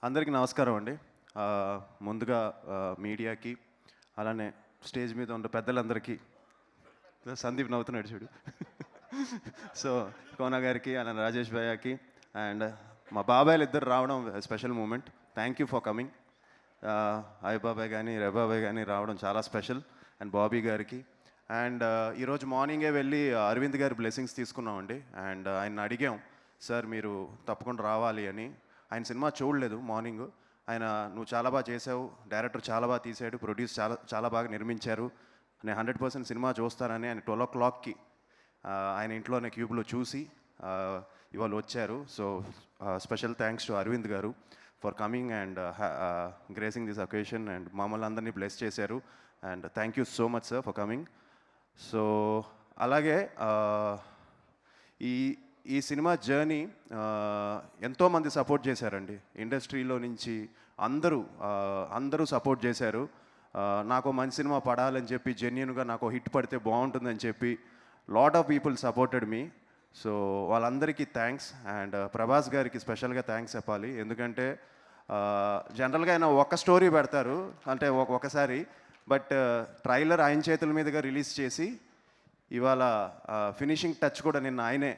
అందరికీ నమస్కారం అండి. ముందుగా మీడియాకి, అలానే స్టేజ్ మీద ఉన్న పెద్దలందరికీ, సందీప్ నవ్వుతున్నాడు చూడు. సో కోన గారికి, అలానే రాజేష్ భయ్యాకి అండ్ మా బాబాయ్లు ఇద్దరు రావడం special moment. Thank you for coming. అయ్య బాబాయ్ కానీ బాబాయ్ కానీ రావడం చాలా స్పెషల్. అండ్ బాబీ గారికి అండ్ ఈరోజు మార్నింగే వెళ్ళి అరవింద్ గారి బ్లెస్సింగ్స్ తీసుకున్నామండి. అండ్ ఆయన అడిగాం, సార్ మీరు తప్పకుండా రావాలి అని. ఆయన సినిమా చూడలేదు మార్నింగ్. ఆయన నువ్వు చాలా బాగా చేసావు, డైరెక్టర్ చాలా బాగా తీసాడు, ప్రొడ్యూస్ చాలా చాలా బాగా నిర్మించారు, నేను 100% సినిమా చూస్తానని ఆయన 12 o'clockకి ఆయన ఇంట్లోనే క్యూబ్లో చూసి ఇవాళ వచ్చారు. So special thanks to Aravind గారు for coming and gracing this occasion and మమ్మల్ని అందరినీ బ్లెస్ చేశారు. And thank you so much sir for coming. So అలాగే ఈ ఈ సినిమా జర్నీ ఎంతోమంది సపోర్ట్ చేశారండి. ఇండస్ట్రీలో నుంచి అందరూ సపోర్ట్ చేశారు. నాకు మంచి సినిమా పడాలని చెప్పి, జెన్యున్గా నాకు హిట్ పడితే బాగుంటుందని చెప్పి lot of people supported me. So వాళ్ళందరికీ థ్యాంక్స్. అండ్ ప్రభాస్ గారికి స్పెషల్గా థ్యాంక్స్ చెప్పాలి. ఎందుకంటే జనరల్గా ఆయన ఒక స్టోరీ పెడతారు అంటే ఒకసారి, బట్ ట్రైలర్ ఆయన చేతుల మీదుగా రిలీజ్ చేసి ఇవాళ ఫినిషింగ్ టచ్ కూడా నిన్న ఆయనే,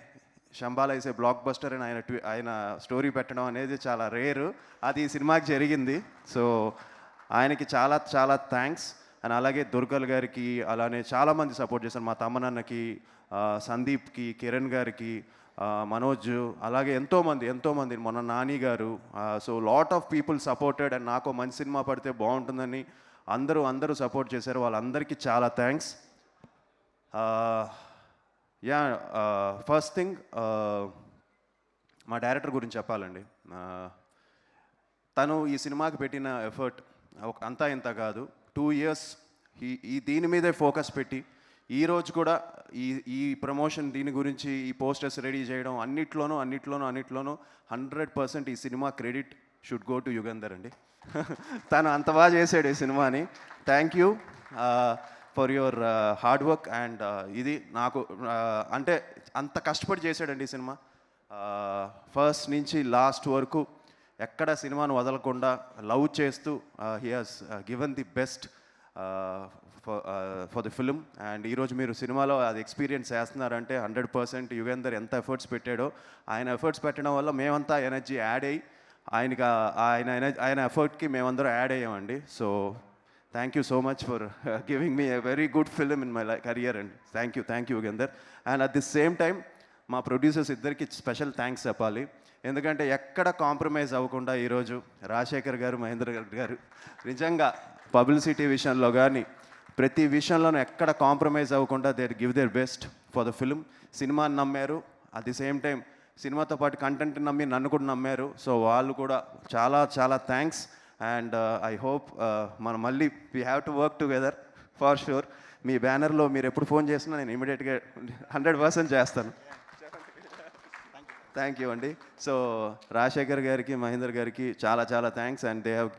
శంబాల ఇసే బ్లాక్ బస్టర్ అని ఆయన స్టోరీ పెట్టడం అనేది చాలా రేరు. అది ఈ సినిమాకి జరిగింది. సో ఆయనకి చాలా చాలా థ్యాంక్స్. అండ్ అలాగే దుర్గల్ గారికి, అలానే చాలామంది సపోర్ట్ చేశారు. మా తమ్మనన్నకి, సందీప్కి, కిరణ్ గారికి, మనోజ్, అలాగే ఎంతోమంది మొన్న నాని గారు. So lot of people supported. And నాకు మంచి సినిమా పడితే బాగుంటుందని అందరూ సపోర్ట్ చేశారు. వాళ్ళందరికీ చాలా థ్యాంక్స్. ఫస్ట్ థింగ్, మా డైరెక్టర్ గురించి చెప్పాలండి. తను ఈ సినిమాకి పెట్టిన ఎఫర్ట్ అంతా ఇంత కాదు. 2 years దీని మీదే ఫోకస్ పెట్టి ఈరోజు కూడా ఈ ప్రమోషన్, దీని గురించి ఈ పోస్టర్స్ రెడీ చేయడం, అన్నిట్లోనూ 100% ఈ cinema credit should go to Yugandhar అండి. తను అంత బాగా చేశాడు ఈ సినిమాని. Thank you for your hard work. And ఇది నాకు అంటే అంత కష్టపడి చేశాడండి ఈ సినిమా. ఫస్ట్ నుంచి లాస్ట్ వరకు ఎక్కడ సినిమాను వదలకుండా లవ్ చేస్తూ he has given the best for the film. And ఈరోజు మీరు సినిమాలో అది ఎక్స్పీరియన్స్ చేస్తున్నారంటే 100% యుగేందర్ ఎంత ఎఫర్ట్స్ పెట్టాడో, ఆయన ఎఫర్ట్స్ పెట్టడం వల్ల మేమంతా ఎనర్జీ యాడ్ అయ్యి ఆయన ఎఫర్ట్కి మేమందరం యాడ్ అయ్యామండి. So thank you so much for giving me a very good film in my career and thank you Yugender. And at the same time మా ప్రొడ్యూసర్స్ ఇద్దరికి స్పెషల్ థ్యాంక్స్ చెప్పాలి. ఎందుకంటే ఎక్కడ కాంప్రమైజ్ అవ్వకుండా ఈరోజు రాజశేఖర్ గారు, మహేంద్ర గారు నిజంగా పబ్లిసిటీ విషయంలో కానీ ప్రతి విషయంలోనూ ఎక్కడ కాంప్రమైజ్ అవ్వకుండా they give their best for the film. సినిమాని నమ్మారు, అట్ ది సేమ్ టైం సినిమాతో పాటు కంటెంట్ నమ్మి నన్ను కూడా నమ్మారు. సో వాళ్ళు కూడా చాలా చాలా థ్యాంక్స్. అండ్ ఐ హోప్ మనం మళ్ళీ we have to work together for sure. మీ బ్యానర్లో మీరు ఎప్పుడు ఫోన్ చేసినా నేను ఇమీడియట్గా 100% చేస్తాను. థ్యాంక్ యూ అండి. సో రాజశేఖర్ గారికి, మహేందర్ గారికి చాలా చాలా thanks. And they have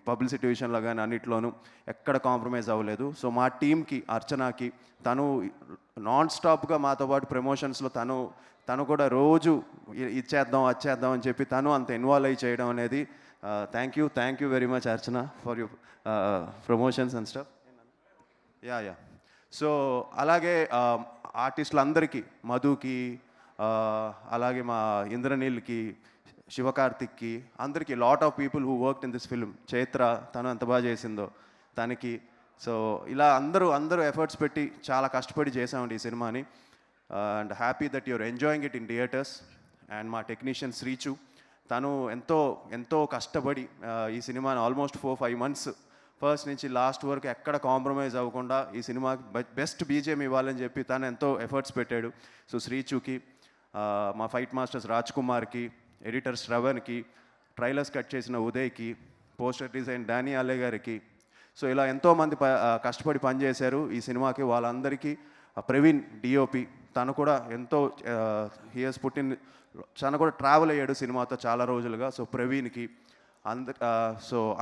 publicity విషయంలో కానీ అన్నిట్లోనూ ఎక్కడ కాంప్రమైజ్ అవ్వలేదు. సో మా టీంకి, అర్చనాకి, తను నాన్ స్టాప్గా మాతో పాటు ప్రమోషన్స్లో తను కూడా రోజు వచ్చేద్దాం అని చెప్పి తను అంత ఇన్వాల్వ్ అయ్యి చేయడం అనేది thank you very much Archana for you promotions and stuff. Yeah so అలాగే ఆర్టిస్టులందరికీ, మధుకి, అలాగే మా ఇంద్రనీల్కి, శివకార్తిక్కి, అందరికీ lot of people who worked in this film. Chaitra, తను ఎంత బాగా చేసిందో తనకి. సో ఇలా అందరూ ఎఫర్ట్స్ పెట్టి చాలా కష్టపడి చేసామండి ఈ సినిమాని. And happy that your enjoying it in theatres. And మా టెక్నీషియన్ శ్రీచు, తను ఎంతో కష్టపడి ఈ సినిమాని ఆల్మోస్ట్ 4-5 months ఫస్ట్ నుంచి లాస్ట్ వరకు ఎక్కడ కాంప్రమైజ్ అవ్వకుండా ఈ సినిమాకి బెస్ట్ బీజేఎం ఇవ్వాలని చెప్పి తను ఎంతో ఎఫర్ట్స్ పెట్టాడు. సో శ్రీచుకి, మా ఫైట్ మాస్టర్స్ రాజ్ కుమార్కి, ఎడిటర్ శ్రవణ్కి, ట్రైలర్స్ కట్ చేసిన ఉదయ్కి, పోస్టర్ డిజైన్ డానీ అలే గారికి. సో ఇలా ఎంతోమంది కష్టపడి పనిచేశారు ఈ సినిమాకి. వాళ్ళందరికీ ప్రవీణ్ డిఓపి, తను కూడా ఎంతో హియర్స్ తను కూడా ట్రావెల్ అయ్యాడు సినిమాతో చాలా రోజులుగా. సో ప్రవీణ్కి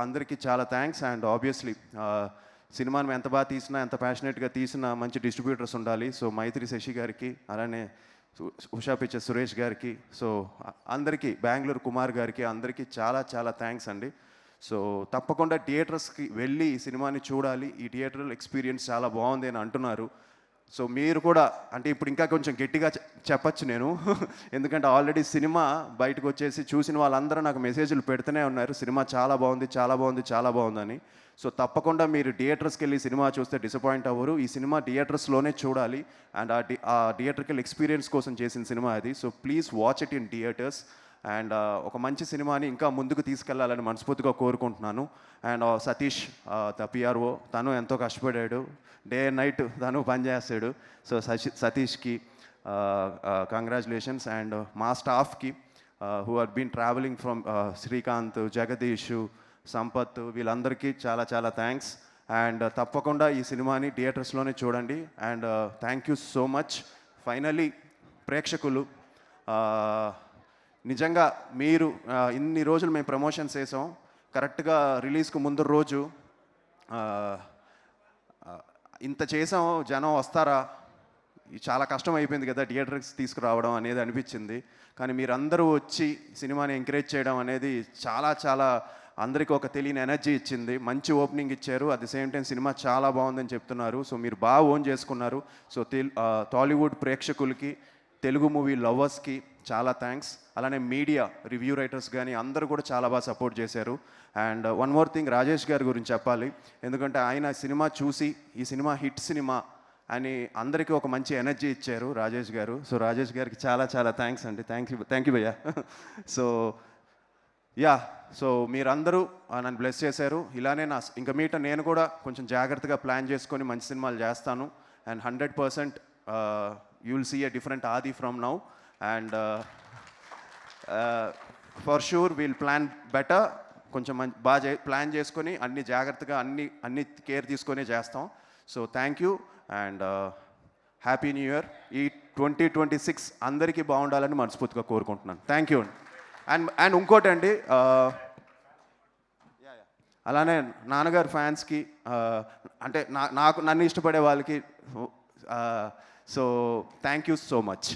అందరికీ చాలా థ్యాంక్స్. అండ్ ఆబ్వియస్లీ సినిమాను ఎంత బాగా తీసినా, ఎంత ప్యాషనెట్గా తీసినా మంచి డిస్ట్రిబ్యూటర్స్ ఉండాలి. సో మైత్రి శశి గారికి, అలానే ఉషా పిక్చర్ సురేష్ గారికి, సో అందరికీ, బెంగళూరు కుమార్ గారికి, అందరికీ చాలా చాలా థ్యాంక్స్ అండి. సో తప్పకుండా థియేటర్స్కి వెళ్ళి ఈ సినిమాని చూడాలి, ఈ థియేటర్ ఎక్స్పీరియన్స్ చాలా బాగుంది అని అంటున్నారు. సో మీరు కూడా, అంటే ఇప్పుడు ఇంకా కొంచెం గట్టిగా చెప్పచ్చు నేను ఎందుకంటే ఆల్రెడీ సినిమా బయటకు వచ్చేసి చూసిన వాళ్ళందరూ నాకు మెసేజ్లు పెడుతూనే ఉన్నారు, సినిమా చాలా బాగుంది, చాలా బాగుంది, చాలా బాగుందని. సో తప్పకుండా మీరు థియేటర్స్కి వెళ్ళి సినిమా చూస్తే డిసప్పాయింట్ అవ్వరు. ఈ సినిమా థియేటర్స్లోనే చూడాలి, అండ్ ఆ థియేటర్కి ఎక్స్పీరియన్స్ కోసం చేసిన సినిమా అది. So please watch it in theatres. And ఒక మంచి సినిమాని ఇంకా ముందుకు తీసుకెళ్లాలని మనస్ఫూర్తిగా కోరుకుంటున్నాను. అండ్ సతీష్ ద పిఆర్ఓ, తను ఎంతో కష్టపడాడు, డే అండ్ నైట్ తను పనిచేస్తాడు. So సతీష్కి congratulations. అండ్ మా స్టాఫ్కి who are been travelling from Srikanth, Jagadish, Sampath, వీళ్ళందరికీ చాలా చాలా థ్యాంక్స్. అండ్ తప్పకుండా ఈ సినిమాని థియేటర్స్లోనే చూడండి. And thank you so much. Finally ప్రేక్షకులు, నిజంగా మీరు ఇన్ని రోజులు మేము ప్రమోషన్స్ చేసాం, కరెక్ట్గా రిలీజ్కు ముందు రోజు ఇంత చేసాం, జనం వస్తారా, చాలా కష్టం అయిపోయింది కదా థియేటర్స్ తీసుకురావడం అనేది అనిపించింది. కానీ మీరందరూ వచ్చి సినిమాని ఎంకరేజ్ చేయడం అనేది చాలా చాలా అందరికీ ఒక తెలియని ఎనర్జీ ఇచ్చింది. మంచి ఓపెనింగ్ ఇచ్చారు, at the same time cinema చాలా బాగుందని చెప్తున్నారు. సో మీరు బాగా ఓన్ చేసుకున్నారు. సో టాలీవుడ్ ప్రేక్షకులకి, తెలుగు మూవీ లవర్స్కి చాలా థ్యాంక్స్. అలానే మీడియా, రివ్యూ రైటర్స్ కానీ అందరూ కూడా చాలా బాగా సపోర్ట్ చేశారు. And one more thing, Rajesh గారి గురించి చెప్పాలి. ఎందుకంటే ఆయన సినిమా చూసి ఈ సినిమా హిట్ సినిమా అని అందరికీ ఒక మంచి ఎనర్జీ ఇచ్చారు రాజేష్ గారు. సో రాజేష్ గారికి చాలా చాలా థ్యాంక్స్ అండి. థ్యాంక్ యూ భయ్యా. సో యా, సో మీరందరూ నన్ను బ్లెస్ చేశారు. ఇలానే ఇంకా మీట నేను కూడా కొంచెం జాగ్రత్తగా ప్లాన్ చేసుకొని మంచి సినిమాలు చేస్తాను. And 100% you will see a different Aadi from now. And for sure we'll plan better. కొంచెం బాగా ప్లాన్ చేసుకొని అన్ని జాగ్రత్తగా అన్ని కేర్ తీసుకొని చేస్తాం. So thank you and happy new year. ఈ 2026 అందరికీ బాగుండాలని మనస్ఫూర్తిగా కోరుకుంటున్నాను. Thank you. అండ్ ఇంకోటి అండి, అలానే నాన్నగారు ఫ్యాన్స్కి, అంటే నన్ను ఇష్టపడే వాళ్ళకి, so thank you so much.